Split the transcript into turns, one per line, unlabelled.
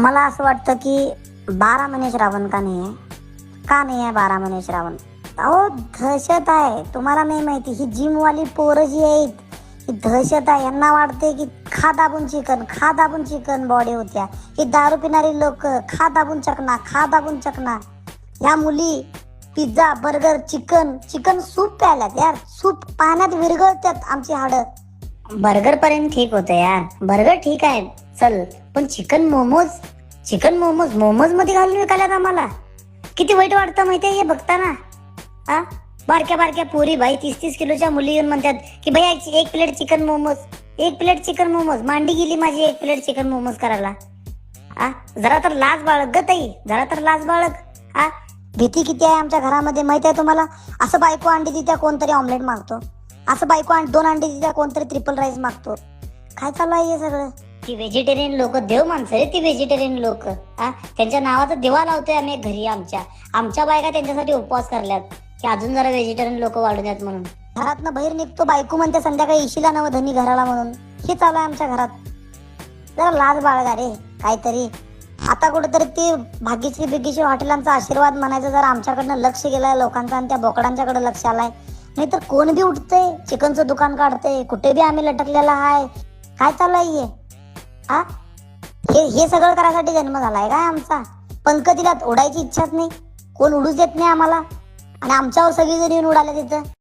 मला असं वाटतं की 12 महिने श्रावण का नाही आहे? का नाही आहे 12 महिने श्रावण? अहो दहशत आहे, तुम्हाला नाही माहिती. ही जिमवाली पोरं जी आहेत ही दहशत आहे. यांना वाटते की खा दाबून चिकन बॉडी होत्या. ही दारू पिणारी लोक खा दाबून चकना. ह्या मुली पिझ्झा बर्गर चिकन सूप प्यायल्यात यार. सूप पाण्यात विरघळतात आमची हाडं. बर्गर पर्यंत ठीक होतं यार, बर्गर ठीक आहे चल, पण चिकन मोमोज मध्ये घालून विकायला आम्हाला किती वाईट वाटतं माहितीये हे बघताना. हा, बारक्या पोरी भाई 30-30 किलोच्या मुली येऊन म्हणतात की भाई एक प्लेट चिकन मोमोज. मांडी गेली माझी एक प्लेट चिकन मोमोज करायला. जरा तर लाज बाळग ग ताई, जरा तर लाज बाळग. भीती किती आहे आमच्या घरामध्ये माहिती आहे तुम्हाला? असं बायको अंडी देत्या कोणतरी ऑमलेट मागतो, असं बायको 2 अंडी देत्या कोणतरी ट्रिपल राईस मागतो. काय चालू आहे हे सगळं? ती व्हेजिटेरियन लोक देव माणसं रे, ती व्हेजिटेरियन लोक. त्यांच्या नावाचा दिवा लावतोय आम्ही घरी. आमच्या बायका त्यांच्यासाठी उपवास करल्यात की अजून जरा व्हेजिटेरियन लोक वाढू द्यात म्हणून. घरातनं बाहेर निघतो, बायको म्हणते संध्याकाळी इशीला नवं धनी घराला म्हणून. हे चालू आहे आमच्या घरात. जरा लाज बाळगा रे काहीतरी. आता कुठेतरी ते भाग्यश्री हॉटेलांचा आशीर्वाद म्हणायचं जर आमच्याकडनं लक्ष गेलाय लोकांचा आणि त्या बोकडांच्याकडे लक्ष आलाय. नाहीतर कोण बी उठतंय चिकनचं दुकान काढतंय, कुठे बी आम्ही लटकलेला आहे. काय चालू आहे हे सगळं करायसाठी जन्म झालाय काय आमचा? पंख दिलात, उडायची इच्छाच नाही, कोण उडूच देत नाही आम्हाला आणि आमच्यावर सगळी जण येऊन उडाले तिथं.